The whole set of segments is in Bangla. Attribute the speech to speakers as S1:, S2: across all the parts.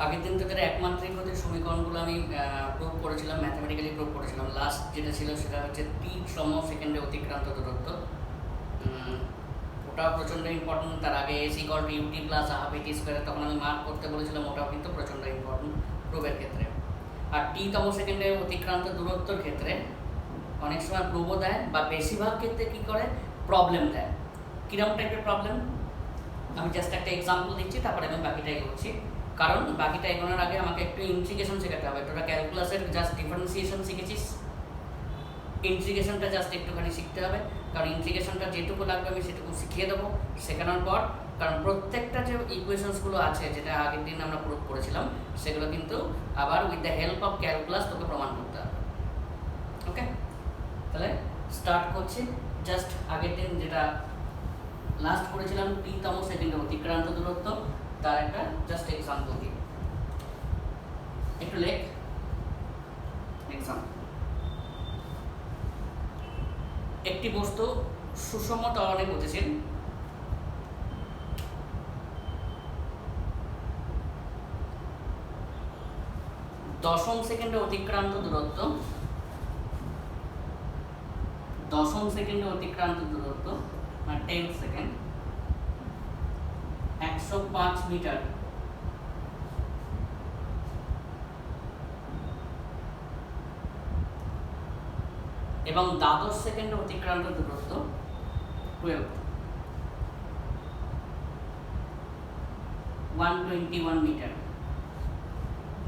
S1: আগের দিন তোদের একমাত্রিক গতির সমীকরণগুলো আমি প্রুভ করেছিলাম, ম্যাথমেটিক্যালি প্রুভ করেছিলাম। লাস্ট যেটা ছিল সেটা হচ্ছে টি সম সেকেন্ডে অতিক্রান্ত দূরত্ব। ওটা প্রচণ্ড ইম্পর্টেন্ট। তার আগে s equal to ut plus half at square, তখন আমি মার্ক করতে বলেছিলাম, ওটাও কিন্তু প্রচণ্ড ইম্পর্টেন্ট প্রুভের ক্ষেত্রে। আর টি তম সেকেন্ডে অতিক্রান্ত দূরত্বর ক্ষেত্রে অনেক সময় প্রুভও দেয়, বা বেশিরভাগ ক্ষেত্রে কী করে প্রবলেম দেয়। কীরকম টাইপের প্রবলেম আমি জাস্ট একটা এক্সাম্পল দিচ্ছি, তারপরে আমি বাকিটা এগোচ্ছি। কারণ বাকিটা এগোনোর আগে আমাকে একটু ইন্টিগ্রেশন শেখাতে হবে। তোরা ক্যালকুলাসের জাস্ট ডিফারেন্সিয়েশন শিখেছিস, ইন্টিগ্রেশনটা জাস্ট একটুখানি শিখতে হবে। কারণ ইন্টিগ্রেশনটা যেটুকু লাগবে আমি সেটুকু শিখিয়ে দেবো শেখানোর পর। কারণ প্রত্যেকটা যে ইকুয়েশনসগুলো আছে, যেটা আগের দিন আমরা প্রুভ করেছিলাম, সেগুলো কিন্তু আবার with the help of calculus তোকে প্রমাণ করতে হবে। ওকে, তাহলে স্টার্ট করছি। জাস্ট আগের দিন যেটা লাস্ট করেছিলাম টি তম সেকেন্ডে অতিক্রান্ত দূরত্ব, তার একটা জাস্ট এক্সাম্পল দিই। একটু লেখ এক্সাম্পল। একটি বস্তু সুষম ত্বরণে গতিশীল, দশম সেকেন্ডে অতিক্রান্ত দূরত্ব, মানে 10 সেকেন্ড, 105 মিটার, এবং দ্বাদশ সেকেন্ডে অতিক্রান্ত দূরত্ব 121 মিটার।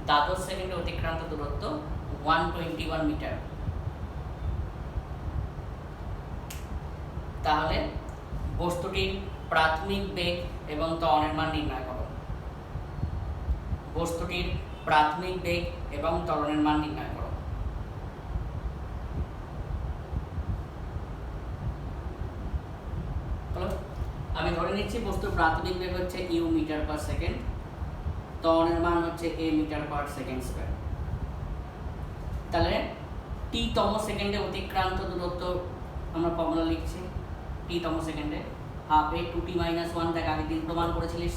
S1: দ্বাদশ সেকেন্ডে অতিক্রান্ত দূরত্ব 121 মিটার। তাহলে বস্তুটির প্রাথমিক বেগ এবং ত্বরণের মান নির্ণয় করো। বস্তুটির প্রাথমিক বেগ এবং ত্বরণের মান নির্ণয় করো। আমি ধরে নিচ্ছি বস্তুর প্রাথমিক বেগ হচ্ছে ইউ মিটার পার সেকেন্ড, ত্বরণের মান হচ্ছে এ মিটার পার সেকেন্ড স্কয়ার। তাহলে টি তম সেকেন্ডে অতিক্রান্ত দূরত্ব আমরা ফর্মুলা লিখছি। টি তম সেকেন্ডে হাফ এ টু টি মাইনাস ওয়ান, দেখ আগের দিন প্রমাণ করেছিলিস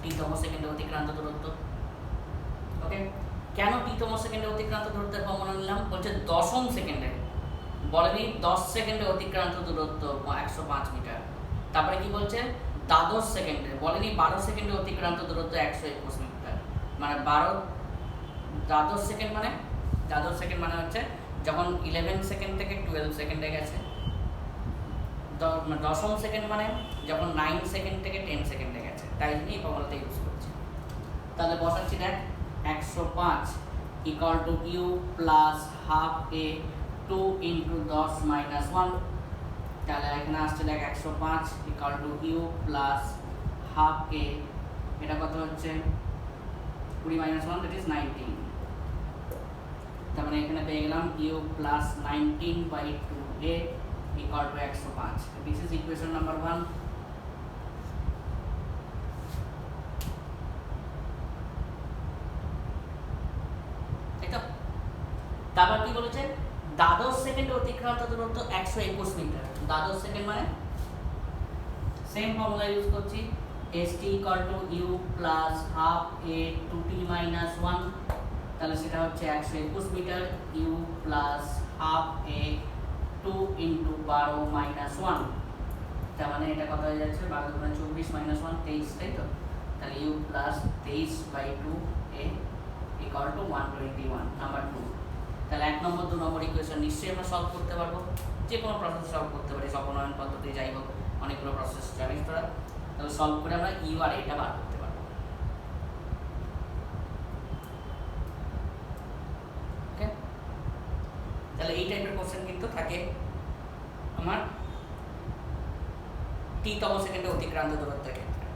S1: টি তম সেকেন্ডে অতিক্রান্ত দূরত্ব। ওকে, কেন টি তম সেকেন্ডে অতিক্রান্ত দূরত্বের ফর্মুলা নিলাম? বলছে দশম সেকেন্ডে, বলেনি 10 সেকেন্ডে অতিক্রান্ত দূরত্ব 105 মিটার। তারপরে কি বলছে? দ্বাদশ সেকেন্ডে, বলেনি 12 সেকেন্ডে অতিক্রান্ত দূরত্ব 121 মিটার। মানে 12 দ্বাদশ সেকেন্ড মানে হচ্ছে যখন 11 সেকেন্ড থেকে 12 সেকেন্ডে গেছে। দশম সেকেন্ড মানে যখন 9 সেকেন্ড থেকে 10 সেকেন্ডে গেছে। তাই জন্য এই ফর্মুলাটা ইউজ করছি। তাহলে বসাচ্ছি, দেখ 105 equal to u plus half a 2 into 10 minus 1। তাহলে এখানে আসছে দেখ 105 equal to u plus half a, এটা কত হচ্ছে 20 মাইনাস 1, দ্যাট ইজ 19। তার মানে এখানে পেয়ে গেলাম u plus 19/2a equal to 105। This is equation number 1। তারপর কি বলেছে? দ্বাদশ সেকেন্ডে অতিক্রান্ত দূরত্ব 121 মিটার। দ্বাদশ সেকেন্ড মানে সেম ফর্মুলা ইউজ করছি, st equal to u plus half a 2t minus 1। তাহলে সেটা হচ্ছে 121 metre, u plus half a 2 into 12 minus 1। তার মানে এটা কত হয়ে যাচ্ছে? 12 গুণে 24 মাইনাস 1 23, তাই তো? তাহলে u plus 23/2a equal to 121, number 2। তাহলে 1 নম্বর 2 নম্বর ইকুয়েশন নিশ্চয়ই আমরা সলভ করতে পারবো। যে কোনো প্রসেস সলভ করতে পারি, অপনয়ন পদ্ধতি যাই হোক, অনেকগুলো প্রসেস জানিস তোরা। তাহলে সলভ করে আমরা ইউ আর এটা বার করতে পারবো। ওকে, তাহলে এই টাইপের কোশ্চেন কিন্তু থাকে আমার টি তম সেকেন্ডে অতিক্রান্ত দূরত্বের ক্ষেত্রে।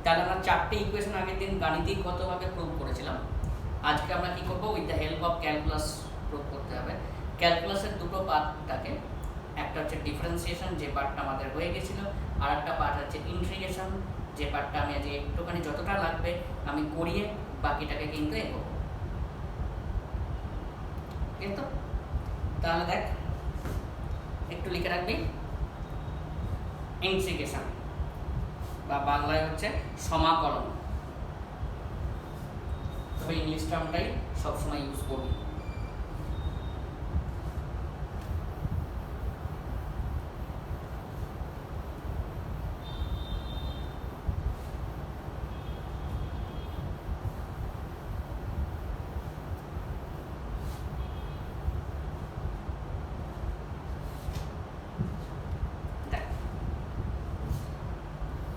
S1: তাহলে আমরা 4টে ইকুয়েশন আগের দিন গাণিতিকগতভাবে প্রুভ করেছিলাম। আজকে আমরা কি করবো? With the help of calculus prove করতে হবে। ক্যালকুলাসের দুটো পার্ট থাকে, একটা হচ্ছে ডিফারেন্সিয়েশন, যে পার্টটা আমাদের হয়ে গেছিল, আর একটা পার্ট হচ্ছে ইন্টিগ্রেশন, যে পার্টটা আমি আজ একটুখানি যতটা লাগবে আমি করিয়ে বাকিটাকে কিন্তু এগোবো। কিন্তু তাহলে দেখ একটু লিখে রাখবি, ইন্টিগ্রেশন বা বাংলায় হচ্ছে সমাকলন। তবে ইংলিশ টার্মটাই সবসময় ইউজ করবি।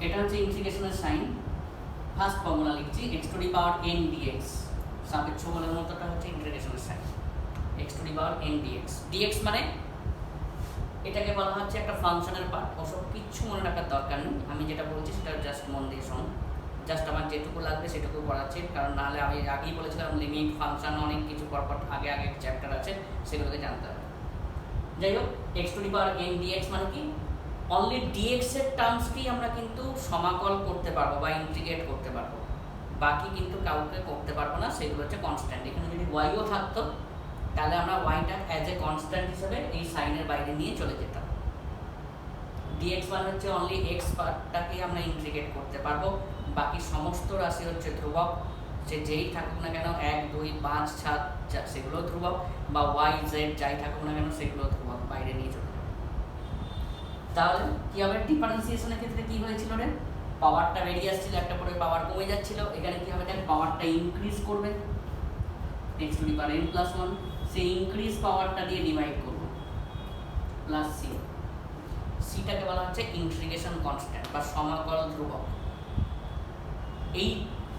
S1: এটা হচ্ছে ইন্টিগ্রেশনের সাইন। ফার্স্ট ফর্মুলা লিখছি x to the power n dx, সাপেক্ষ বলের মতোটা হচ্ছে ইন্টিগ্রেশনের sign x to the power n dx। dx মানে এটাকে বলা হচ্ছে একটা ফাংশনের পার্ট, ওসব কিচ্ছু মনে রাখার দরকার নেই, আমি যেটা বলছি সেটা জাস্ট মন দিয়ে শোন, জাস্ট আমার যেটুকু লাগবে সেটুকু পড়াচ্ছি, কারণ নাহলে আমি আগেই বলেছিলাম লিমিট ফাংশন অনেক কিছু পরপর আগে চ্যাপ্টার আছে সেগুলোকে জানতে হবে। যাই হোক x to the power n dx মানে কি, অনলি dx এর টার্মসকেই আমরা কিন্তু সমাকল করতে পারবো বা ইন্টিগ্রেট করতে পারবো, বাকি কিন্তু কাউকে করতে পারবো না, সেগুলো হচ্ছে কনস্ট্যান্ট। এখানে যদি ওয়াইও থাকতো তাহলে আমরা ওয়াইটা অ্যাজ এ কনস্ট্যান্ট হিসেবে এই সাইনের বাইরে নিয়ে চলে যেতাম। dx মানে হচ্ছে অনলি x পার্টটাকে আমরা ইন্টিগ্রেট করতে পারবো, বাকি সমস্ত রাশি হচ্ছে ধ্রুবক, সে যেই থাকুক না কেন 1 2 5 7 সেগুলো ধ্রুবক, বা y z যাই থাকুক না কেন সেগুলো ধ্রুবক, বাইরে নিয়ে চলে যাবে। তাহলে কি হবে, ডিফারেন্সিয়েশনের ক্ষেত্রে কি হয়েছিল রে, পাওয়ারটা বেরিয়ে আসছিল, একটা পরে পাওয়ার কমে যাচ্ছিল, এখানে কি হবে দেখ পাওয়ারটা ইনক্রিজ করবে x to the power n plus 1, সেই ইনক্রিজ পাওয়ারটা দিয়ে ডিভাইড করব প্লাস c, সিটাকে বলা হচ্ছে ইন্টিগ্রেশন কনস্ট্যান্ট বা সমাকল ধ্রুবক। এই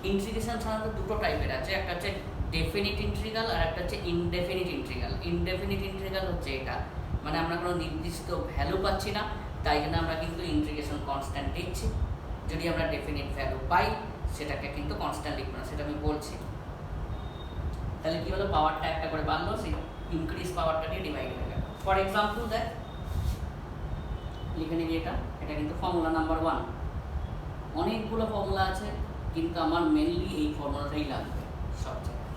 S1: ইন্টিগ্রেশন সাধারণত দুটো টাইপের আছে, একটা হচ্ছে ডেফিনিট ইন্টিগ্রাল আর একটা হচ্ছে ইনডেফিনিট ইন্টিগ্রাল। ইনডেফিনিট ইন্টিগ্রাল হচ্ছে এটা, মানে আমরা কোনো নির্দিষ্ট ভ্যালু পাচ্ছি না, তাই জন্য আমরা কিন্তু ইন্টিগ্রেশন কনস্ট্যান্ট দিচ্ছি, যদি আমরা ডেফিনিট ভ্যালু পাই সেটাকে কিন্তু কনস্ট্যান্ট লিখব না, সেটা আমি বলছি। তাহলে কি হলো, পাওয়ারটা একটা করে বাড়লো, সেই ইনক্রিজ পাওয়ারটা দিয়ে ডিভাইড হয়ে গেল। ফর এক্সাম্পল দেখ লিখে নিবি, এটা কিন্তু ফর্মুলা নাম্বার 1, অনেকগুলো ফর্মুলা আছে কিন্তু আমার মেনলি এই ফর্মুলাটাই লাগবে সব জায়গায়,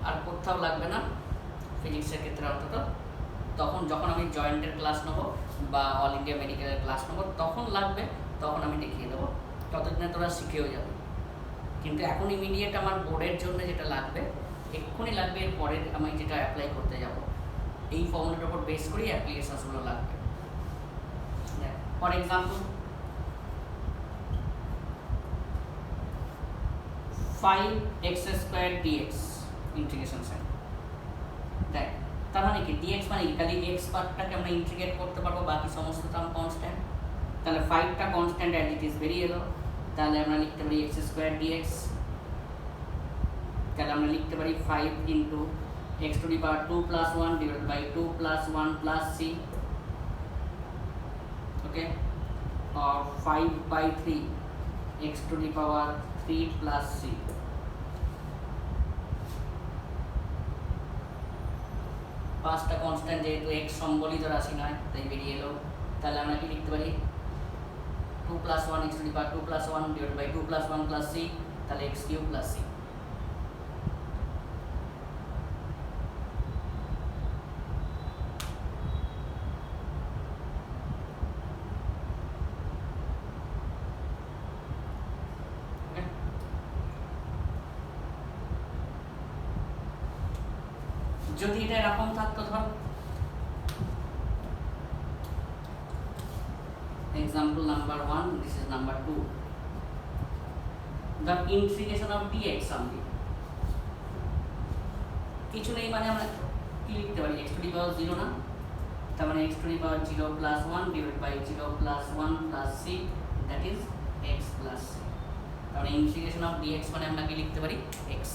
S1: আর কোথাও লাগবে না ফিজিক্সের ক্ষেত্রে অন্তত। তখন যখন আমি জয়েন্টের ক্লাস নেবো বা অল ইন্ডিয়া মেডিকেলের ক্লাস নেবো তখন লাগবে, তখন আমি দেখিয়ে দেবো, ততদিনে তোরা শিখেও যাবে। কিন্তু এখন ইমিডিয়েট আমার বোর্ডের জন্য যেটা লাগবে, এক্ষুনি লাগবে, এর পরের আমি যেটা অ্যাপ্লাই করতে যাব এই ফর্মুলাটার উপর বেস করেই অ্যাপ্লিকেশনসগুলো লাগবে। For example 5x² dx integration sign, দেখ তার মানে কি dx মানে কি, খালি x পার্টটাকে আমরা ইন্টিগ্রেট করতে পারবো, বাকি সমস্ত টার্ম কনস্ট্যান্ট। তাহলে 5টা কনস্ট্যান্ট অ্যাজ ইট ইজ বেরিয়ে এলো, তাহলে আমরা লিখতে পারি x² dx, তাহলে আমরা লিখতে পারি 5 into x to the power 2 plus 1 divided by 2 plus 1 plus c, okay, और 5/3 x to the power 3 plus c। পাঁচটা কনস্ট্যান্ট যেহেতু x সম্বলিত রাশি নয় তাই বেরিয়ে এলো, তাহলে আমরা কি লিখতে পারি 2 plus 1 x to the power 2 plus 1 divided by 2 plus 1 plus c, তাহলে x কিউব প্লাস c। যদি এটা এরকম থাকতো, ধর example number 1, this is number 2, the integration of dx only, কিছু নেই মানে আমরা কি লিখতে পারি, x টু দি পাওয়ার 0 না, তার মানে x to the power 0 plus 1 divide by 0 plus 1 plus c, that is x plus c। তাহলে ইন্টিগ্রেশন অফ dx মানে আমরা কি লিখতে পারি, x।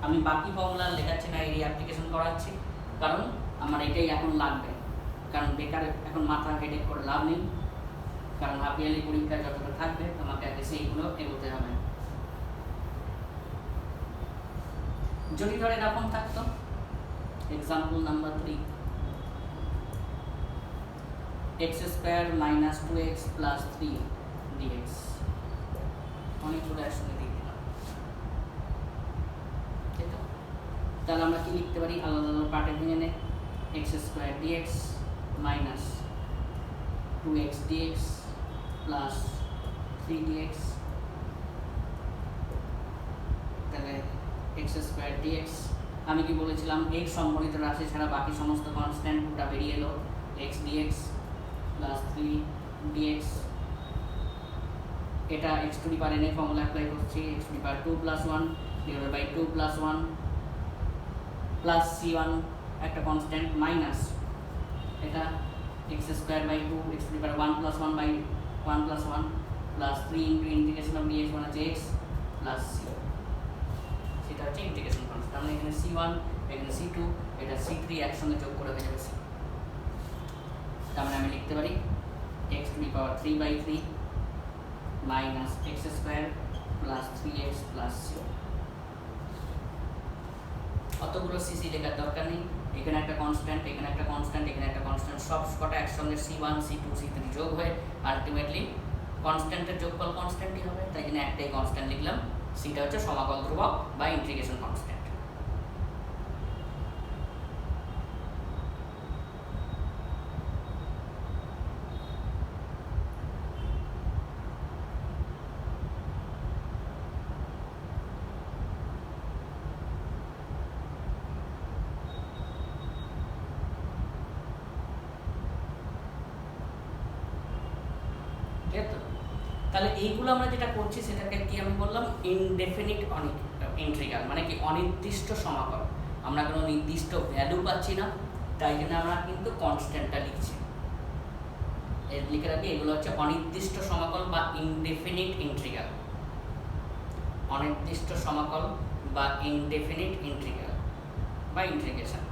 S1: আমি বাকি ফর্মুলা লেখাচ্ছি না, এই অ্যাপ্লিকেশন করাচ্ছি, কারণ আমার এটাই এখন লাগবে, কারণ বেকার এখন মাথা হেডেক করে লাভ নেই, কারণ হাফ ইয়ারলি পরীক্ষা যতটা থাকবে আমাকে আগে সেইগুলো এগোতে হবে। যদি ধর এরকম থাকতো, example number 3, x² - 2x + 3 dx, অনেকগুলো একসঙ্গে দিয়ে দিলাম, তাই তো? তাহলে আমরা কি লিখতে পারি আলাদা আলাদা পার্টে ভেঙে নে, x square dx minus 2x dx plus 3 dx, তাহলে এক্স স্কোয়ার ডিএক্স, আমি কি বলেছিলাম x সম্বলিত রাশি ছাড়া বাকি সমস্ত কনস্ট্যান্ট পুরোটা বেরিয়ে এলো, এক্স ডিএক্স প্লাস 3 dx, এটা x to the power n এর ফর্মুলা অ্যাপ্লাই করছি, x to the power 2 plus 1 divided by 2 plus 1 plus c1 একটা কনস্ট্যান্ট মাইনাস এটা x square by 2 x to the power 1 plus 1 by 1 plus 1 plus 3 into integration of dx মানে হচ্ছে x প্লাস c, সেটা হচ্ছে ইন্টিগ্রেশন কনস্ট্যান্ট। আমরা এখানে c1 এখানে c2 এটা c3 একসঙ্গে যোগ করে হয়ে যাবে c, তার মানে আমি লিখতে পারি x to the power 3 by 3 minus x square plus 3x plus c। অতগুলো সিসি লেখার দরকার নেই, এখানে একটা কনস্ট্যান্ট এখানে একটা কনস্ট্যান্ট এখানে একটা কনস্ট্যান্ট, সব কটা একসঙ্গে c1 c2 c3 যোগ হয়ে আলটিমেটলি কনস্ট্যান্টের যোগফল কনস্ট্যান্টই হবে, তাই জন্য একটাই কনস্ট্যান্ট লিখলাম, সিটা হচ্ছে সমাকল ধ্রুবক বা ইন্টিগ্রেশন কনস্ট্যান্ট। তাহলে এইগুলো আমরা যেটা করছি সেটাকে কি আমি বললাম ইনডেফিনিট ইন্টিগ্রাল, মানে কি অনির্দিষ্ট সমাকল, আমরা কোনো নির্দিষ্ট ভ্যালু পাচ্ছি না, তাই জন্য আমরা কিন্তু কনস্ট্যান্টটা লিখছি। এর লিখে রাখি এগুলো হচ্ছে অনির্দিষ্ট সমাকল বা ইনডেফিনিট ইন্টিগ্রাল, অনির্দিষ্ট সমাকল বা ইনডেফিনিট ইন্টিগ্রাল বা ইন্টিগ্রেশন।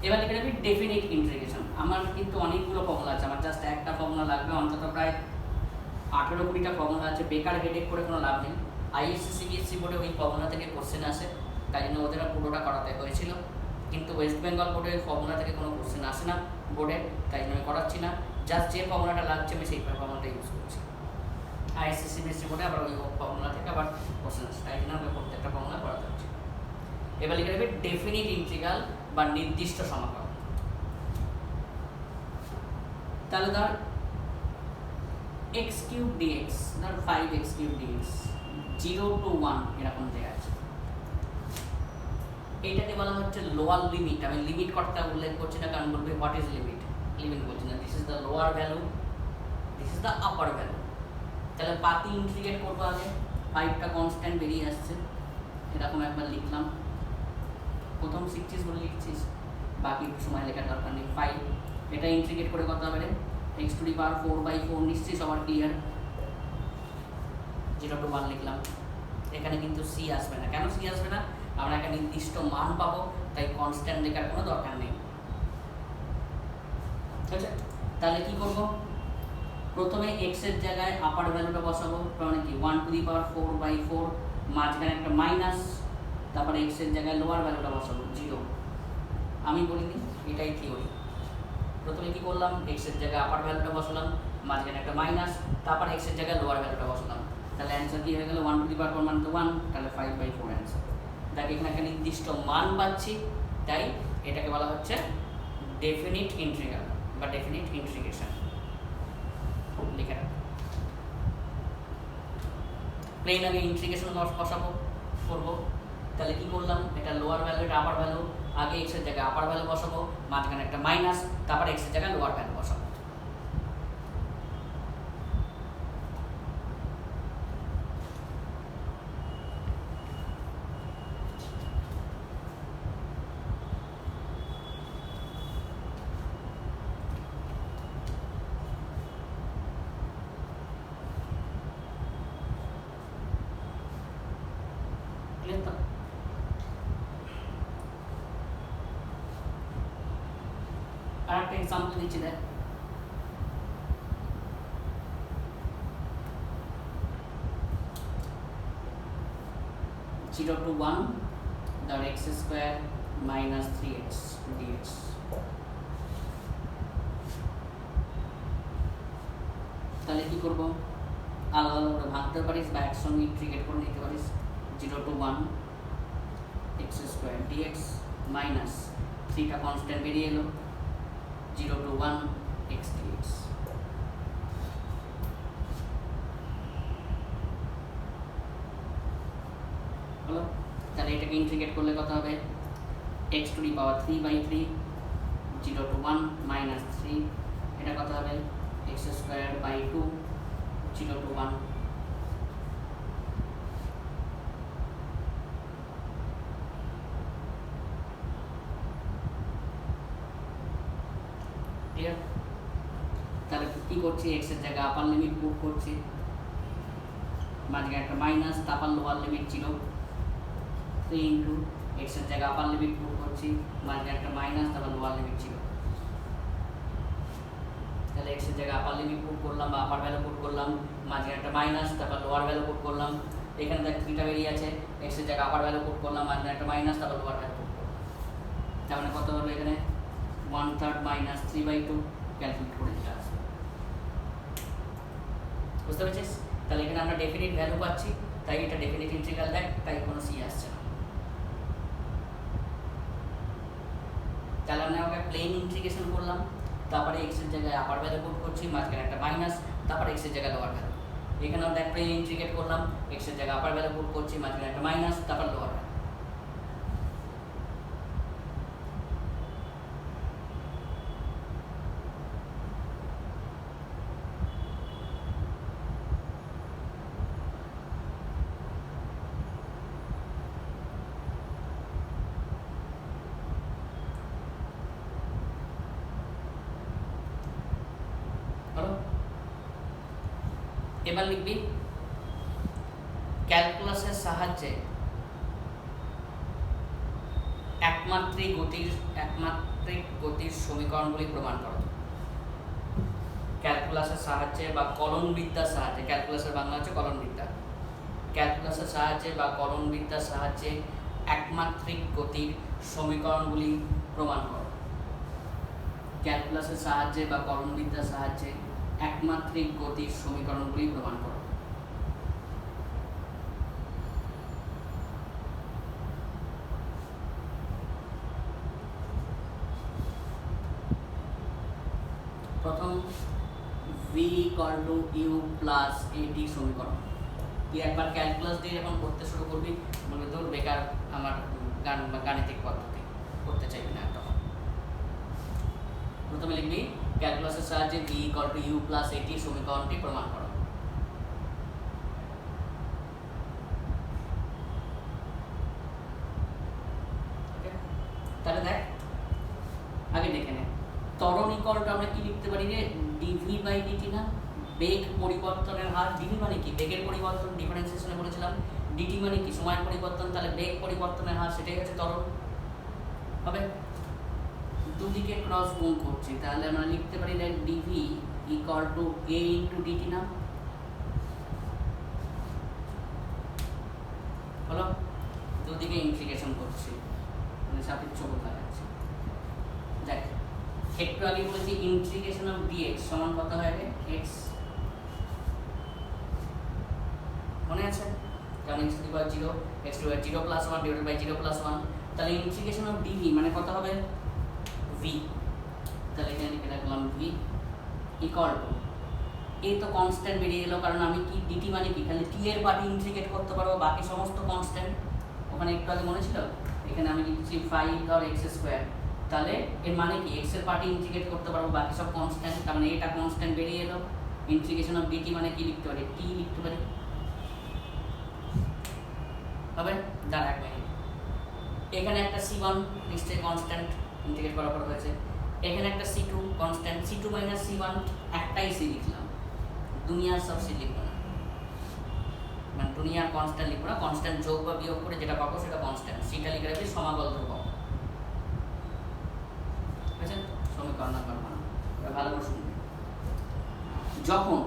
S1: এবার লিখে রাখবি ডেফিনিট ইন্টিগ্রেশন। আমার কিন্তু অনেকগুলো ফর্মুলা আছে, আমার জাস্ট একটা ফর্মুলা লাগবে, অন্তত প্রায় 18-20টা ফর্মুলা আছে, বেকার হেডেক করে কোনো লাভ নেই। আইএসসি সিবিএসসি বোর্ডে ওই ফর্মুলা থেকে কোশ্চেন আসে, তাই জন্য ওদের পুরোটা করাতে হয়েছিল, কিন্তু ওয়েস্ট বেঙ্গল বোর্ডের ফর্মুলা থেকে কোনো কোশ্চেন আসে না বোর্ডে, তাই জন্য আমি করাচ্ছি না, জাস্ট যে ফর্মুলাটা লাগছে আমি সেই ফর্মুলাটা ইউজ করছি। আইএসসি সিবিএসসি বোর্ডে আবার ওই ফর্মুলা থেকে আবার কোশ্চেন আসে, তাই জন্য আমি প্রত্যেকটা ফর্মুলা করাতে হচ্ছে। এবার লিখে রাখবি ডেফিনিট ইন্টিগ্রাল বা নির্দিষ্ট সমাকল। তাহলে ধর x কিউব dx, ধর 5x কিউব dx 0 to 1 এরকম দেয়া আছে, এইটাকে বলা হচ্ছে লোয়ার লিমিট। আমি লিমিট কথা উল্লেখ করছি না, কারণ বলবে হোয়াট ইজ লিমিট, লিমিট বলছি না, this is the lower value, this is the upper value. তাহলে পাতি ইন্টিগ্রেট করবো, আগে 5টা কনস্ট্যান্ট বেরিয়ে আসছে, এরকম একবার লিখলাম, প্রথম শিখছিস বলে লিখছিস, বাকি সময় লেখার দরকার নেই। 5 এটা ইন্টিগ্রেট করে কত হবে রে, এক্স টু দি পাওয়ার 4/4, নিশ্চয়ই সবার ক্লিয়ার, 0 to 1 লিখলাম। এখানে কিন্তু সি আসবে না, কেন সি আসবে না, আমরা একটা নির্দিষ্ট মান পাবো, তাই কনস্ট্যান্ট লেখার কোনো দরকার নেই। ঠিক আছে, তাহলে কি করব, প্রথমে x এর জায়গায় আপার ভ্যালুটা বসাবো, মানে কি 1 to the power 4/4, মাঝখানে একটা মাইনাস, তারপরে x এর জায়গায় লোয়ার ভ্যালুটা বসাবো 0। আমি বলিনি, এটাই থিওরি। প্রথমে কি করলাম, x এর জায়গায় আপার ভ্যালুটা বসালাম, মাঝখানে একটা মাইনাস, তারপর x এর জায়গায় লোয়ার ভ্যালুটা বসালাম, তাহলে অ্যান্সার কি হয়ে গেল 1 to the power 4 মানে তো 1, তাহলে 5/4 অ্যান্সার। দেখ এখানে একটা নির্দিষ্ট মান পাচ্ছি, তাই এটাকে বলা হচ্ছে ডেফিনিট ইন্টিগ্রাল বা ডেফিনিট ইন্টিগ্রেশন। লিখে রাখ, প্লেন আগে ইন্টিগ্রেশন বসাবো করবো, তাহলে কি করলাম, এটা লোয়ার ভ্যালু এটা আপার ভ্যালু, আগে x এর জায়গায় আপার ভ্যালু বসাবো, মাঝখানে একটা মাইনাস, তারপর x এর জায়গায় লোয়ার ভ্যালু বসাবো। আরেকটা এক্সাম্পল দিচ্ছি, দেখ 0 to 1 তাহলে x square minus 3x dx। তাহলে কি করব, আলাদা আলাদা করে ভাঙতে পারিস বা একসঙ্গে ইন্টিগ্রেট করে নিতে পারিস। 0 to 1 x square dx minus 3টা কনস্ট্যান্ট বেরিয়ে এলো, 0 to 1 x dx। হলো, তাহলে এটাকে ইন্টিগ্রেট করলে কত হবে, x to the power 3/3 0 to 1 minus 3, এটা কত হবে x square by 2 0 to 1। Clear? তাহলে কি করছি, x এর জায়গায় আপার লিমিট পুট করছি, মাঝখানে একটা মাইনাস, তারপর লোয়ার লিমিট 0, 3 ইন্টু x এর জায়গায় আপার লিমিট পুট করছি, মাঝখানে একটা মাইনাস, তারপর লোয়ার লিমিট 0। তাহলে x এর জায়গায় আপার লিমিট পুট করলাম বা আপার ভ্যালু পুট করলাম, মাঝখানে একটা মাইনাস, তারপর লোয়ার ভ্যালু পুট করলাম। এখানে দেখ 3টা বেরিয়ে আছে, x এর জায়গায় আপার ভ্যালু পুট করলাম, মাঝখানে একটা মাইনাস, তারপর লোয়ার ভ্যালু পুট করলাম। তার মানে কত হলো এখানে 1/3 মাইনাস 3/2, ক্যালকুলেট করে দিতে আসবে। বুঝতে পেরেছিস? তাহলে এখানে আমরা ডেফিনিট ভ্যালু পাচ্ছি, তাই এটা ডেফিনিট ইন্টিগ্রাল দেখ, তাই কোনো সি আসছে না। তাহলে আমরা ওকে প্লেন ইন্টিগ্রেশন করলাম, তারপরে x এর জায়গায় আপার ভ্যালু পুট করছি, মাঝখানে একটা মাইনাস, তারপর x এর জায়গায় লোয়ার ভ্যালু। এখানেও দেখ প্লেন ইন্টিগ্রেট করলাম, x এর জায়গায় আপার ভ্যালু পুট করছি, মাঝখানে একটা মাইনাস, তারপর লোয়ার ভ্যালু। এবার লিখবি ক্যালকুলাসের সাহায্যে একমাত্রিক গতির সমীকরণগুলি প্রমাণ করো। ক্যালকুলাসের সাহায্যে বা কলনবিদ্যার সাহায্যে, ক্যালকুলাসের বাংলা হচ্ছে কলনবিদ্যা, ক্যালকুলাসের সাহায্যে বা কলনবিদ্যার সাহায্যে একমাত্রিক গতির সমীকরণগুলি প্রমাণ করো। ক্যালকুলাসের সাহায্যে বা কলনবিদ্যার সাহায্যে একমাত্রিক গতির সমীকরণগুলি প্রমাণ করো। প্রথম v equal to u plus at সমীকরণ। তুই একবার ক্যালকুলাস দিয়ে যখন করতে শুরু করবি, বলবি তোর বেকার, আমার গাণিতিক পদ্ধতি করতে চাইবি না। তখন প্রথমে লিখবি ক্যালকুলাসের সাহায্যে v equal to u plus at সমীকরণটি প্রমাণ করো। তাহলে দেখ, আগে দেখে নে, ত্বরণ ইকুয়ালটা আমরা কি লিখতে পারি রে, dv বাই dt না, বেগ পরিবর্তনের হার। dv মানে কি, বেগের পরিবর্তন, ডিফারেন্সিয়েশনে বলেছিলাম। dt মানে কি, সময়ের পরিবর্তন, তাহলে বেগ পরিবর্তনের হার, সেটাই হচ্ছে ত্বরণ হবে। দুদিকে ক্রস গুণ করছি, তাহলে আমরা লিখতে পারি dv equal to a into dt না, হলো। দুদিকে ইন্টিগ্রেশন করছি, মানে সাপেক্ষ বোঝা যাচ্ছে। দেখ, একটু আগে বলেছি ইন্টিগ্রেশন অফ dx সমান কত হয় রে, x, মনে আছে? কারণ x to the power 0, x to the power 0 plus 1 divided by 0 plus 1, তাহলে ইন্টিগ্রেশন অফ dv মানে কত হবে, v। তাহলে এখানে লিখে রাখলাম v ইকুয়াল টু, এই তো কনস্ট্যান্ট বেরিয়ে গেল, কারণ আমি কি dt মানে কি, খালি t এর পার্টি ইন্টিগ্রেট করতে পারবো, বাকি সমস্ত কনস্ট্যান্ট। ওখানে একটু আগে মনে ছিল, এখানে আমি লিখছি 5 ধর x স্কয়ার, তাহলে এর মানে কি x এর পার্টি ইন্টিগ্রেট করতে পারবো, বাকি সব কনস্ট্যান্ট। তার মানে এটা কনস্ট্যান্ট বেরিয়ে এলো। ইন্টিগ্রেশন অফ dt মানে কি লিখতে পারি, t লিখতে পারি, হবে। দাঁড়া এক মিনিট, এখানে একটা c1 নিশ্চয়ই কনস্ট্যান্ট, ইন্টিগ্রেট করার পর হয়েছে। এখানে একটা c2 constant, c2 minus c1, একটাই c লিখলাম, দুনিয়ার সব c লিখবো না, মানে দুনিয়ার কনস্ট্যান্ট লিখবো না। কনস্ট্যান্ট যোগ বা বিয়োগ করে যেটা পাবো সেটা কনস্ট্যান্ট, সিটা লিখে রাখবি সমাকল ধ্রুবক। ঠিক আছে, সমীকরণ নাম্বার 1 ভালো করে শুনবে। যখন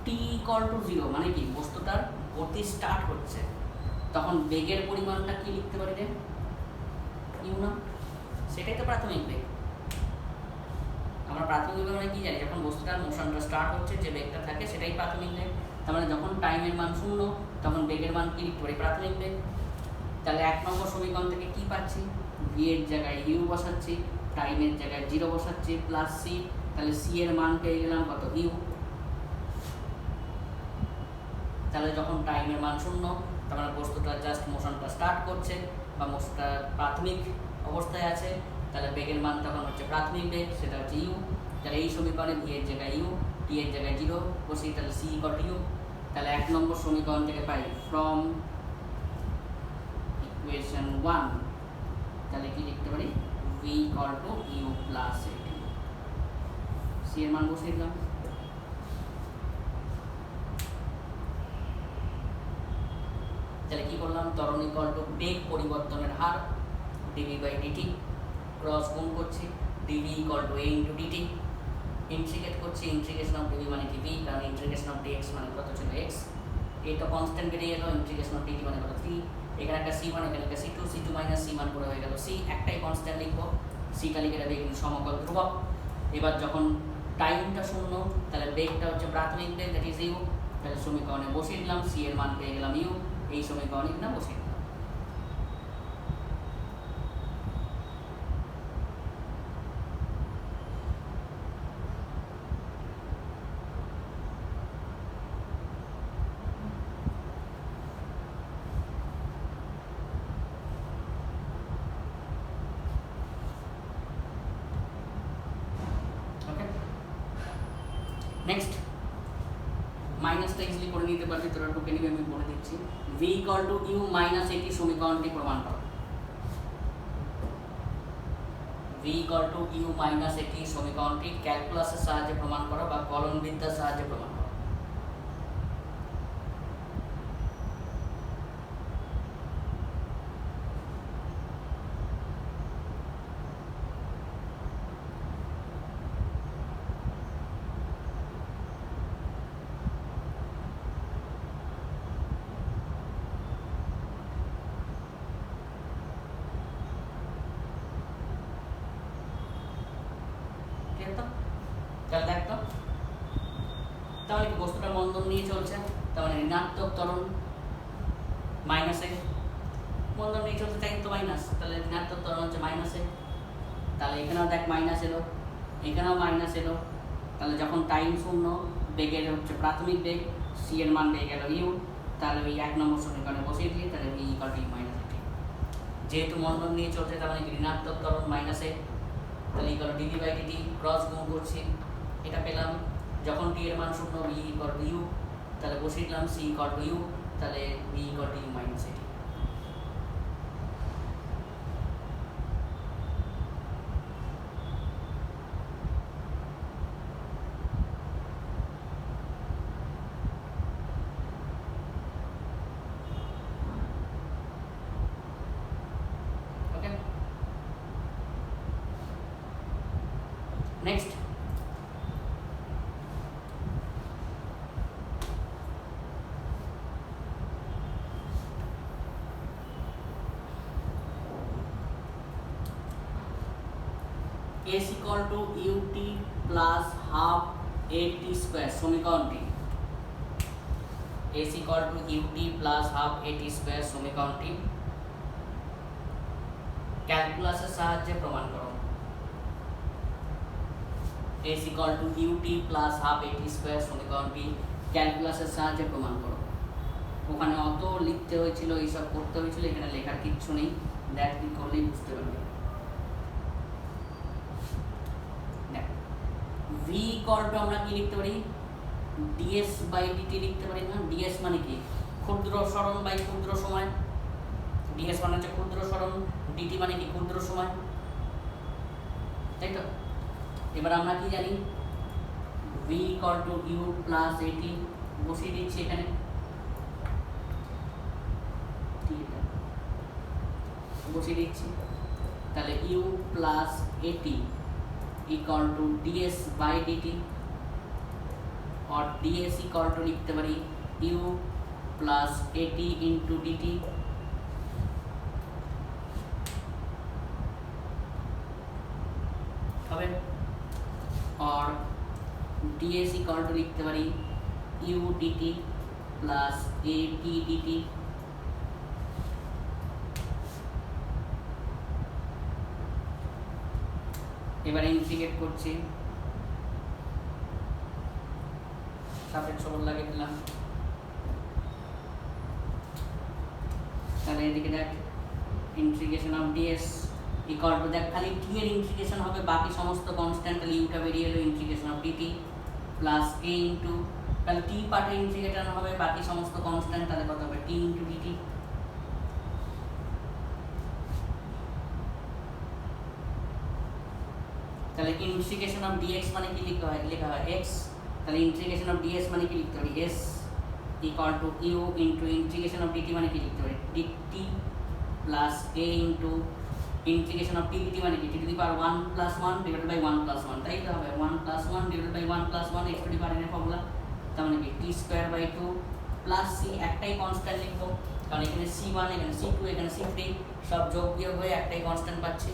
S1: t ইকুয়াল টু 0 মানে কি, বস্তুটার গতি স্টার্ট হচ্ছে, তখন বেগের পরিমাণটা কি লিখতে পারি রে? ইউ না, সেটাই তো প্রাথমিক বেগ। আমরা প্রাথমিক বেগ মানে কি জানি? যখন বস্তুটার মোশনটা স্টার্ট হচ্ছে যে বেগটা থাকে সেটাই প্রাথমিক বেগ। তার মানে যখন টাইমের মান 0 তখন বেগের মান কি লিখতে পারি? প্রাথমিক বেগ। তাহলে 1 নম্বর সমীকরণ থেকে কি পাচ্ছি? ভি এর জায়গায় ইউ বসাচ্ছি, টাইমের জায়গায় 0 বসাচ্ছি, প্লাস সি। তাহলে সি এর মান পেয়ে গেলাম কত? ইউ। তাহলে যখন টাইমের মান 0 তার মানে বস্তুটা জাস্ট মোশনটা স্টার্ট করছে বা মোশনটা প্রাথমিক অবস্থায় আছে, তাহলে বেগের মান তখন হচ্ছে প্রাথমিক বেগ, সেটা হচ্ছে ইউ। তাহলে এই সমীকরণে ভি এর জায়গায় ইউ, টি এর জায়গায় 0 বসি, তাহলে সি ইকুয়াল টু ইউ। তাহলে 1 নম্বর সমীকরণ থেকে পাই ফ্রম ইকুয়েশন 1, তাহলে কি লিখতে পারি? V equal to u plus at. C এর মান বসিয়ে দিলাম। তাহলে কি করলাম? ত্বরণ ইকুয়াল টু বেগ পরিবর্তনের হার ডিভি বাই ডিটি, ক্রস গুণ করছি, dv equal to a into dt, integrate করছি, ইন্টিগ্রেশন অফ ডিভি মানে ডিভি, কারণ ইন্টিগ্রেশন অফ ডিএক্স মানে কত ছিল? এক্স। এটা কনস্ট্যান্ট বেরিয়ে গেল, ইন্টিগ্রেশন অফ ডিটি মানে কত? 3। এখানে একটা সি মান, এখানে একটা সি2, সি2 মাইনাস সি মান করে হয়ে গেল সি। একটাই কনস্ট্যান্ট লিখবো, সিটা লিখে রাখবে কিন্তু সমকল ধ্রুবক। এবার যখন টাইমটা 0 তাহলে বেগটা হচ্ছে প্রাথমিক বেগ, দ্যাট ইজ ইউ। তাহলে সমীকরণে বসিয়ে দিলাম, সি এর মান পেয়ে গেলাম ইউ। এই সমীকরণে কিনা বসিয়ে দিলাম। ওকে, নেক্সট মাইনাসটা ইজিলি করে নিতে পারবি, তোরা টুকে নিবি, আমি বলে দিচ্ছি। V equal to u minus at সমীকরণটি প্রমাণ করো। V equal to u minus at সমীকরণটি ক্যালকুলাসের সাহায্যে প্রমাণ করো বা কলনবিদ্যার সাহায্যে প্রমাণ করো। তাহলে দেখ তো, তাহলে কি বস্তুটা মন্দন নিয়ে চলছে, তার মানে ঋণাত্মক ত্বরণ মাইনাসে, মন্দন নিয়ে চলছে তাই তো মাইনাস, তাহলে ঋণাত্মক ত্বরণ হচ্ছে মাইনাসে। তাহলে এখানেও দেখ মাইনাস এলো, এখানেও মাইনাস এলো। তাহলে যখন টাইম 0 বেগের হচ্ছে প্রাথমিক বেগ, সি এর মান পেয়ে গেল ইউ। তাহলে ওই 1 নম্বর সমীকরণে বসিয়ে দিই, তাহলে v equal to u minus at. যেহেতু মন্দন নিয়ে চলছে তার মানে ঋণাত্মক ত্বরণ মাইনাসে, তাহলে equal dv by dt, cross গুণ করছি, এটা পেলাম। যখন টি এর মান 0 ভি ইকুয়াল টু ইউ, তাহলে বসিয়ে দিলাম সি ইকুয়াল টু ইউ, তাহলে v equal to u minus at. Okay, next S equal to ut plus half at square সমীকরণটি, S equal to ut plus half at square সমীকরণটি ক্যালকুলাসের সাহায্যে প্রমাণ করো। S equal to ut plus half at square সমীকরণটি ক্যালকুলাসের সাহায্যে প্রমাণ করো। ওখানে অত লিখতে হয়েছিল, এইসব করতে হয়েছিল, এখানে লেখার কিচ্ছু নেই, দ্যাট ক্লিক করলেই বুঝতে পারবে। ভি ইকুয়াল টু আমরা কি লিখতে পারি? ডিএস বাই ডিটি লিখতে পারি না? ডিএস মানে কি? ক্ষুদ্র সরণ বাই ক্ষুদ্র সময়। ডিএস মানে হচ্ছে ক্ষুদ্র সরণ, ডিটি মানে কি? ক্ষুদ্র সময়, তাই তো? এবার আমরা কি জানি? V equal to u plus at, বসিয়ে দিচ্ছি এখানে, বসিয়ে দিচ্ছি। তাহলে u plus at equal to ds by dt, और ds इक्वल टू लिखते पारी u plus at into dt হবে। আর ds ইকুয়াল টু লিখতে পারি u dt plus a t dt। এবারে ইন্টিগ্রেট করছি, সাপেক্ষ বল লাগিয়ে দিলাম। তাহলে এদিকে দেখ integration of ds equal to, দেখ খালি t এর ইন্টিগ্রেশন হবে, বাকি সমস্ত কনস্ট্যান্ট, তাহলে ইউটা বেরিয়ে এলো, integration of dt plus a into, তাহলে t পার্টের ইন্টিগ্রেশন হবে, বাকি সমস্ত কনস্ট্যান্ট, তাহলে কত হবে t ইন্টু dt। তাহলে ইন্টিগ্রেশন অফ dx মানে কি লেখা হয় x, তাহলে ইন্টিগ্রেশন অফ ds মানে কি লিখতে পারি s equal to u into integration of dt মানে কি লিখতে পারি dt plus a into integration of t dt মানে কি t to the power 1 plus 1 divided by 1 plus 1, তাই তো হবে 1 plus 1 divided by 1 plus 1 x to the power n এর ফর্মুলা, তার মানে কি t square by 2 plus c, একটাই কনস্ট্যান্ট লিখবো কারণ এখানে c1 এখানে c2 এখানে c3 সব যোগ বিয়োগ হয়ে একটাই কনস্ট্যান্ট পাচ্ছি,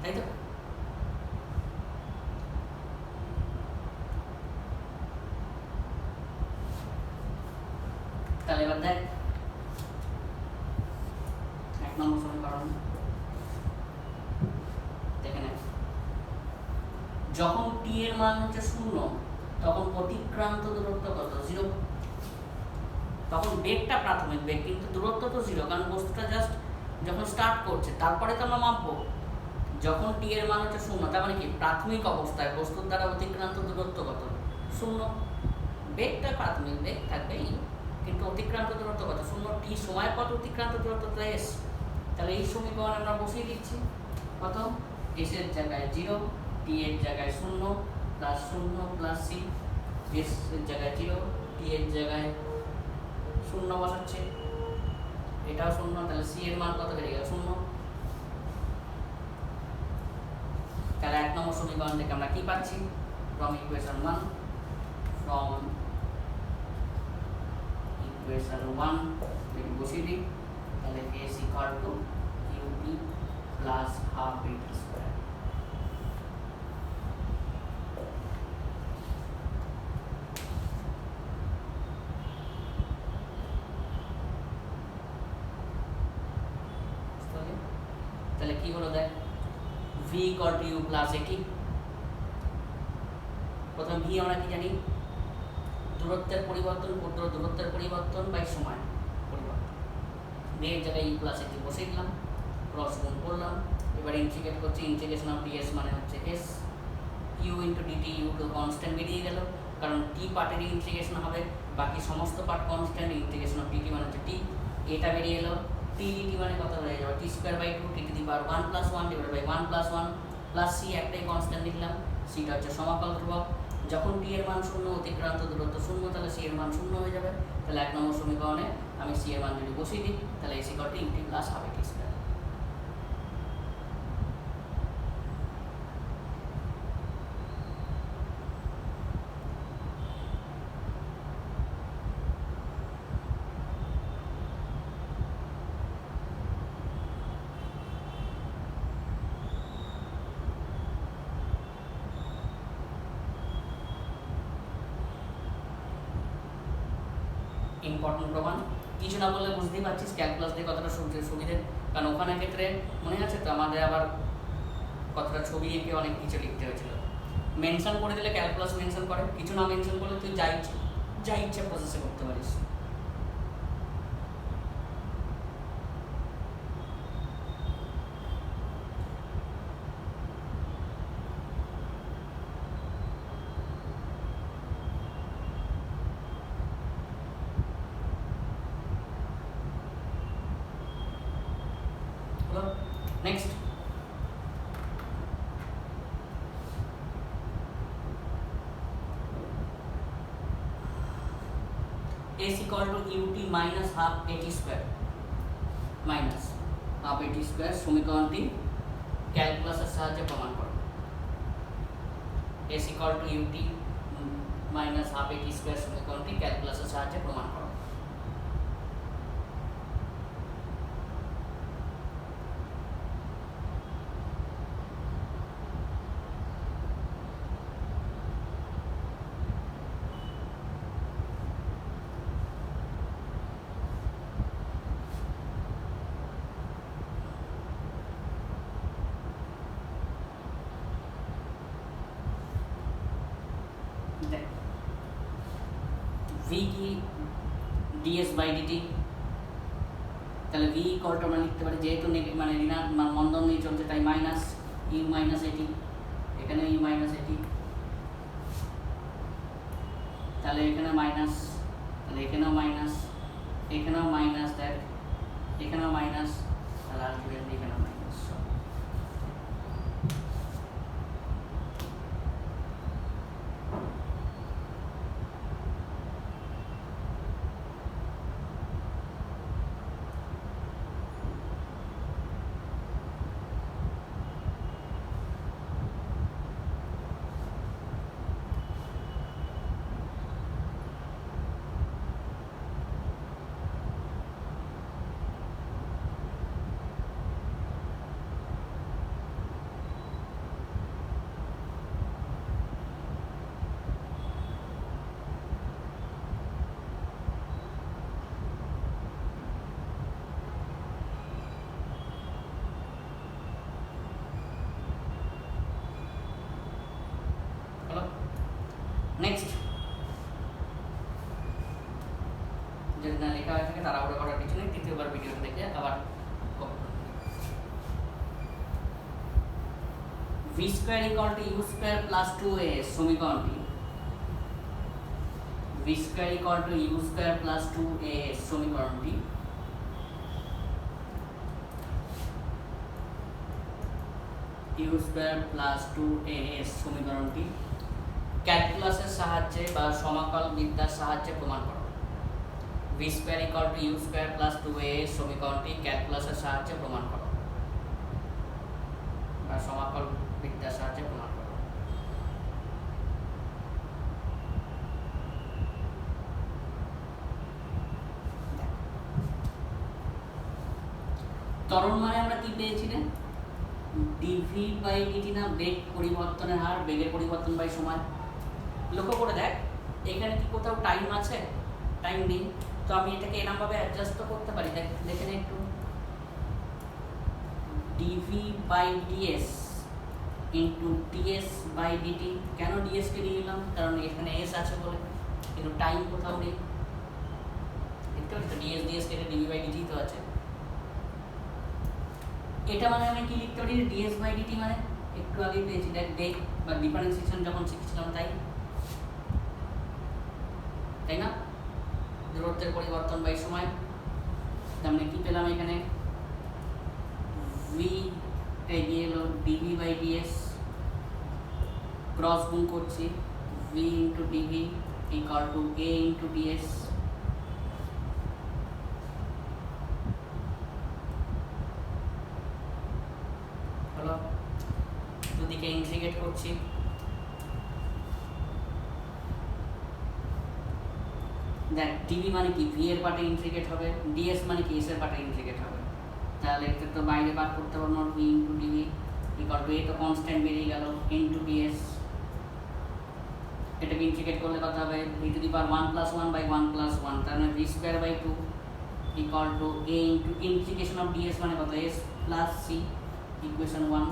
S1: তাই তো। তাহলে এবার দেখ 1 নম্বর সমীকরণ, দেখে নে, যখন t এর মান হচ্ছে 0 তখন অতিক্রান্ত দূরত্ব কত 0, তখন বেগটা প্রাথমিক বেগ কিন্তু দূরত্ব তো 0, কারণ বস্তুটা জাস্ট যখন স্টার্ট করছে তারপরে তো আমরা মাপবো। যখন t এর মান হচ্ছে 0 তার মানে কি প্রাথমিক অবস্থায় বস্তুর দ্বারা অতিক্রান্ত দূরত্ব কত 0, বেগটা প্রাথমিক বেগ থাকবে কিন্তু অতিক্রান্ত দূরত্ব কত 0, t সময় পথ অতিক্রান্ত দূরত্ব তো s, তাহলে এই সমীকরণ আমরা বসিয়ে দিচ্ছি, কত s এর জায়গায় 0 t এর জায়গায় 0 প্লাস 0 প্লাস c, s এর জায়গায় 0 t এর জায়গায় 0 বসাচ্ছে, এটাও 0, তাহলে c এর মান কত বেরিয়ে গেল 0। তাহলে 1 নম্বর সমীকরণ থেকে আমরা কি পাচ্ছি, ফ্রম ইকুয়েশন 1 বসিয়ে দিই, তাহলে s equal to ut plus half at square. তাহলে কি হলো দেখ v equal to u plus at, প্রথম v আমরা কি জানি দূরত্বের পরিবর্তন, ক্ষুদ্র দূরত্বের পরিবর্তন বাই সময় পরিবর্তন, v এর জায়গায় u প্লাস at বসিয়ে দিলাম, ক্রস গুণ করলাম, এবার ইন্টিগ্রেট করছি, ইন্টিগ্রেশন অফ ds মানে হচ্ছে s, u into dt, u তো কনস্ট্যান্ট বেরিয়ে গেল কারণ t পার্টের ইন্টিগ্রেশন হবে, বাকি সমস্ত part constant, integration of dt মানে হচ্ছে t, এটা বেরিয়ে এলো, t dt মানে কত হয়ে যাবে t square by 2 t to the power 1 plus 1 divided by 1 plus 1 plus c, একটাই কনস্ট্যান্ট লিখলাম, c টা হচ্ছে সমাকল ধ্রুবক, যখন t এর মান 0 অতিক্রান্ত দূরত্ব 0 তাহলে c এর মান 0 হয়ে যাবে, তাহলে 1 নম্বর সমীকরণে আমি c এর মান যদি বসিয়ে দিই তাহলে s equal to ut plus half at square. Important প্রমাণ, কিছু না বললে বুঝতেই পারছিস ক্যালকুলাস দিয়ে কতটা সুবিধে, কারণ ওখানে ক্ষেত্রে মনে আছে তো আমাদের আবার কতটা ছবি এঁকে অনেক কিছু লিখতে হয়েছিল, মেনশন করে দিলে ক্যালকুলাস মেনশন করে, কিছু না মেনশন করলে তুই যা ইচ্ছে প্রসেসে করতে পারিস। Next s equal to ut minus half at square minus half at square সমীকরণটি ক্যালকুলাসের সাহায্যে প্রমাণ করো, s equal to ut minus half at square সমীকরণটি ক্যালকুলাসের সাহায্যে প্রমাণ করো। ভি কি ডিএস বাই ডিটি, তাহলে ভি ইকুয়াল টু আমরা লিখতে পারি যেহেতু মানে মন্দন নিয়ে চলছে তাই মাইনাস ইউ মাইনাস এটি, এখানে ইউ মাইনাস এটি, তাহলে এখানে মাইনাস, তাহলে এখানেও মাইনাস, এখানেও মাইনাস, দেখ এখানেও মাইনাস, তাহলে আলটিমেটলি এখানেও মাইনাস। নেক্সট যদি না লেখা হয়ে থাকে তাড়াহুড়ো করার কিছু নেই, তৃতীয়বার ভিডিওটা দেখে আবার v square equal to u square plus 2as সমীকরণটি, v square equal to u square plus 2as সমীকরণটি ইউ স্কোয়ার প্লাস 2as সমীকরণটি ক্যালকুলাসের সাহায্যে বা সমাকল বিদ্যার সাহায্যে প্রমাণ করো। V square equal to u square plus 2as সমীকরণটি ক্যালকুলাসের সাহায্যে প্রমাণ করো বা সমাকল বিদ্যার সাহায্যে প্রমাণ করো। ত্বরণ মানে আমরা কি পেয়েছি না, ডিভি বাই ডিটি না, বেগ পরিবর্তনের হার, বেগের পরিবর্তন বাই সময়। লক্ষ্য করে দেখ এখানে কি কোথাও টাইম আছে, টাইম নেই, তো আমি এটাকে এরকমভাবে অ্যাডজাস্ট তো করতে পারি। দেখ দেখে নে একটু, dv by ds into ds by dt. কেন ডিএসকে নিয়ে নিলাম, কারণ এখানে এস আছে বলে, কিন্তু টাইম কোথাও নেই। দেখতে পাচ্ছি তো ডিএস ডিএস কেটে ডিভি বাই ডিটি তো আছে। এটা মানে আমি কি লিখতে পারি, ডিএস বাই ডিটি মানে একটু আগে পেয়েছি দেখ, বেগ বা ডিফারেন্সিয়েশন যখন শিখছিলাম তাই না, দূরত্বের পরিবর্তন বাই সময়। তার মানে কি পেলাম এখানে, ভি এগিয়ে এলো ডিভি বাই ডিএস, ক্রস গুণ করছি, v into DV equal to a into ds. হলো, দুদিকে ইন্টিগ্রেট করছি, দেখ ডিভি মানে কি ভি এর পার্টে ইন্টিগ্রেট হবে, ডিএস মানে কি এস এর পার্টে ইন্টিগ্রেট হবে। তাহলে এটা তো বাইরে বার করতে পারবো না, v into DV equal to a তো কনস্ট্যান্ট বেরিয়ে গেল ইন্টু ডিএস। এটাকে ইন্টিগ্রেট করলে কত হবে, ভি টু দি পাওয়ার 1 + 1 / 1 + 1, তার মানে v square by 2 equal to a into integration of ds মানে কত, এস প্লাস সি, ইকুয়েশন 1।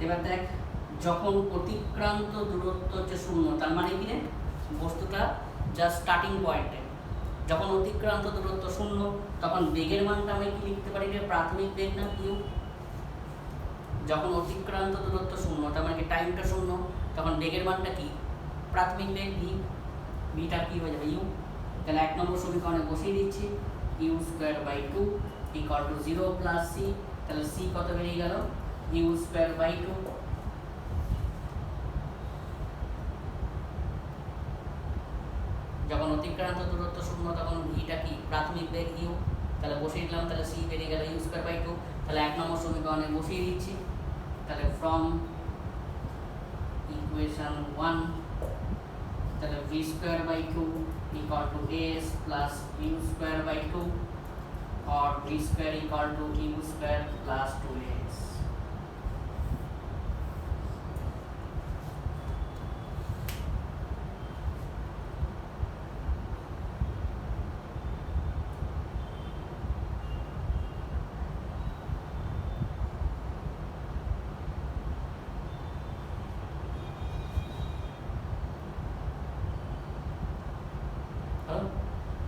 S1: এবার দেখ যখন অতিক্রান্ত দূরত্ব হচ্ছে 0, তার মানে কি রে, বস্তুটা জাস্ট স্টার্টিং পয়েন্টে, যখন অতিক্রান্ত দূরত্ব 0 তখন বেগের মানটা আমি কি লিখতে পারি রে, প্রাথমিক বেগ না কিউ। যখন অতিক্রান্ত দূরত্ব 0 তার মানে কি টাইমটা 0, তখন বেগের মানটা কি, প্রাথমিক বেগ ভি, ভিটা কি হয়ে যাবে ইউ। তাহলে 1 নম্বর সমীকরণে বসিয়ে দিচ্ছি, u square by 2 equal to 0 প্লাস সি, তাহলে সি কত বেরিয়ে গেল, ইউ স্কোয়ার বাই 2। যখন অতিক্রান্ত দূরত্ব 0 তখন ভিটা কি, প্রাথমিক বেগ ইউ, তাহলে বসিয়ে দিলাম, তাহলে সি বেরিয়ে গেল ইউ স্কোয়ার বাই 2। তাহলে 1 নম্বর সমীকরণে বসিয়ে দিচ্ছি, তাহলে ফ্রম ইকুয়েশন 1, তাহলে v square by 2 equal to s plus u square by 2 or v square equal to u square plus 2as.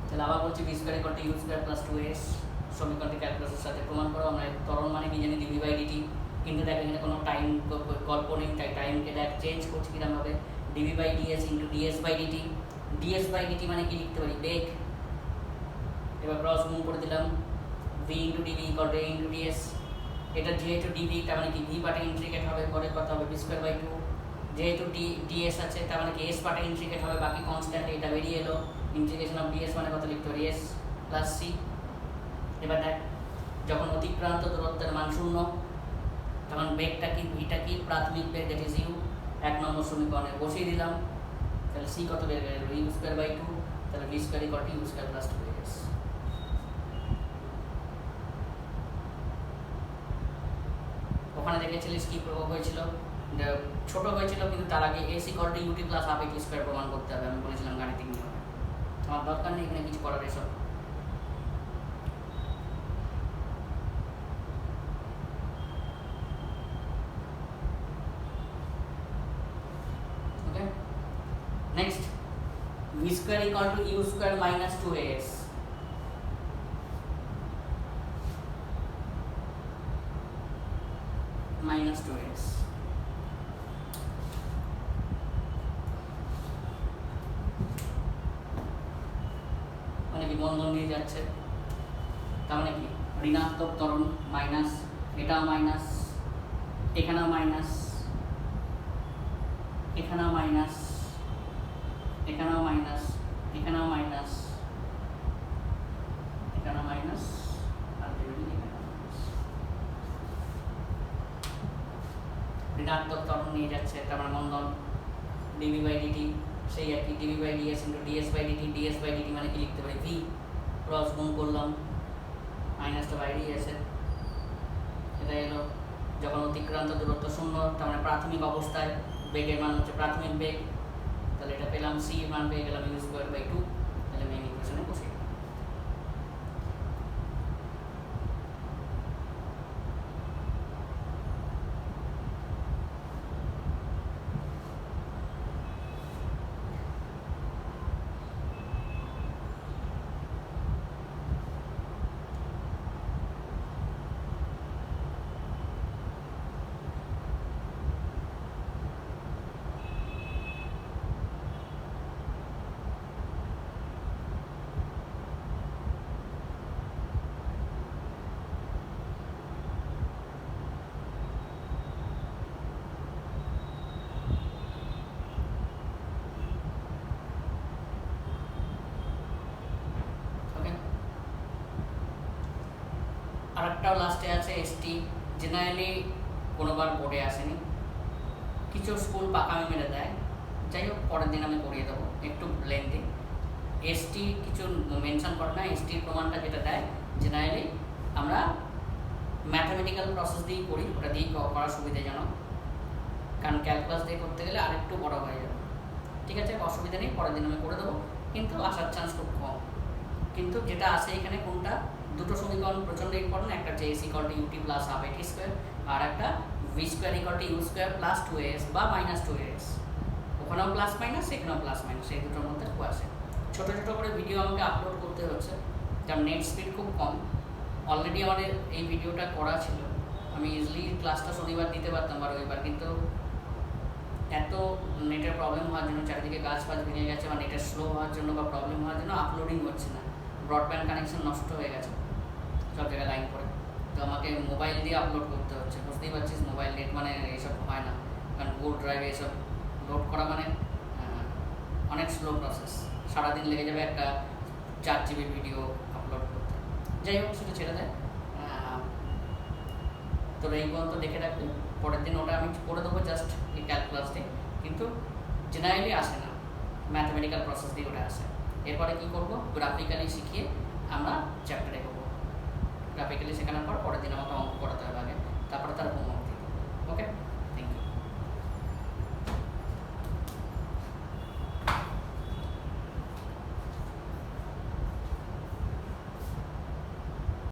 S1: তাহলে আবার বলছি v square equal to u square plus 2s সমীকরণটি ক্যালকুলাসের সাথে প্রমাণ করো। আমরা ত্বরণ মানে কি জানি dv বাই dt, কিন্তু দেখ এখানে কোনো টাইম গল্প নেই, তাই টাইমকে দেখ চেঞ্জ করছি কিরকম ভাবে, dv by ds into ds by dt। ds by dt মানে কি লিখতে পারি, বেগ। এবার ক্রস গুণ করে দিলাম, v into dv equal to a into ds। এটা যেহেতু dv তার মানে কি v পার্টে ইন্টিগ্রেট হবে, পরে কত হবে v স্কয়ার বাই 2। যেহেতু ds আছে তার মানে কি s পার্টে ইন্টিগ্রেট হবে, বাকি কনস্ট্যান্ট এটা বেরিয়ে এলো। ইন্টিগ্রেশন অফ ds মানে কত লিখতে পারি, s প্লাস c। এবার দেখ যখন অতিক্রান্ত দূরত্বের মান 0 তখন বেগটা কি, ভিটা কি, প্রাথমিক বেগ দ্যাট ইজ u। 1 নম্বর সমীকরণে বসিয়ে দিলাম, তাহলে c কত বের গেল, u স্কয়ার বাই 2। তাহলে v square equal to u square plus 2as। ওখানে দেখেছিলিস কি প্রয়োগ হয়েছিল, ছোট হয়েছিল, কিন্তু তার আগে s equal to ut plus half a square প্রমাণ করতে হবে, আমি বলেছিলাম গাণিতিক নিয়মে। আমার দরকার নেই এখানে কিছু করার এসব। Okay, next v square equal to u square minus 2as। Minus 2as মানে কি বন্ধন নিয়ে যাচ্ছে, তার মানে কি ঋণাত্মক ত্বরণ মাইনাস, এটাও মাইনাস, এখানেও মাইনাস, এখানেও মাইনাস, এখানেও মাইনাস, এখানেও মাইনাস, এখানেও মাইনাস, আলটিমেটলি এখানেও মাইনাস। ঋণাত্মক ত্বরণ নিয়ে যাচ্ছে, তার মানে বন্ধন dv বাই dt সেই একই dv by ds into ds by dt। ds by dt মানে কি লিখতে পারি, v। ক্রস গুণ করলাম, মাইনাসটা বাইরে আছে, এটা এলো। যখন অতিক্রান্ত দূরত্ব 0 তার মানে প্রাথমিক অবস্থায় বেগের মান হচ্ছে প্রাথমিক বেগ, তাহলে এটা পেলাম c এর মান পেয়ে গেলাম u স্কয়ার বাই 2। তাহলে মেইন ইকুয়েশনে বসিয়ে দিলাম। আরেকটাও লাস্টে আছে এসটি, জেনারেলি কোনোবার বোর্ডে আসেনি, কিছু স্কুল পাকামি মেরে দেয়, যাই হোক পরের দিন আমি করিয়ে দেবো, একটু লেন্থি। এসটি কিছু মেনশন করে না, এসটির প্রমাণটা যেটা দেয় জেনারেলি আমরা ম্যাথামেটিক্যাল প্রসেস দিয়েই করি, ওটা দিয়েই করার সুবিধাজনক, কারণ ক্যালকুলাস দিয়ে করতে গেলে আরেকটু বড় হয়ে যাবে। ঠিক আছে, অসুবিধা নেই, পরের দিন আমি করে দেবো, কিন্তু আসার চান্স খুব কম। কিন্তু যেটা আছে এখানে কোনটা, দুটো সমীকরণ প্রচণ্ড ইম্পর্টেন্ট, একটা হচ্ছে s equal to ut plus half a square, আর একটা v square equal to u square plus 2as বা মাইনাস 2as। ওখানেও প্লাস মাইনাস, এখানেও প্লাস মাইনাস, এই দুটোর মধ্যে খুব আসে। ছোটো ছোটো করে ভিডিও আমাকে আপলোড করতে হচ্ছে, কারণ নেট স্পিড খুব কম। অলরেডি আমাদের এই ভিডিওটা করা ছিল, আমি ইজিলি ক্লাসটা শনিবার দিতে পারতাম বা রবিবার, কিন্তু এত নেটের প্রবলেম হওয়ার জন্য, চারিদিকে গাছ ফাছ ভেঙে গেছে বা নেটের স্লো হওয়ার জন্য বা প্রবলেম হওয়ার জন্য আপলোডিং হচ্ছে না, ব্রডব্যান্ড কানেকশন নষ্ট হয়ে গেছে সব জায়গায় লাইন করে, তো আমাকে মোবাইল দিয়ে আপলোড করতে হচ্ছে। বুঝতেই পারছিস মোবাইল নেট মানে এইসব হয় না, কারণ গুগল ড্রাইভে এসব লোড করা মানে অনেক স্লো প্রসেস, সারাদিন লেগে যাবে একটা 4 GB ভিডিও আপলোড করতে। যাই হোক সেটা ছেড়ে দেয়, তো এই পর্যন্ত দেখে রাখবে, পরের দিন ওটা আমি করে দেবো জাস্ট এই ক্যালকুলাস দিয়ে, কিন্তু জেনারেলি আসে না, ম্যাথমেটিক্যাল প্রসেস দিয়ে ওটা আসে। এরপরে কী করবো, গ্রাফিক্যালি শিখিয়ে আমরা চ্যাপ্টারে করবো। গ্রাফিক্যালি শেখানোর পর পরের দিন আমাকে অঙ্ক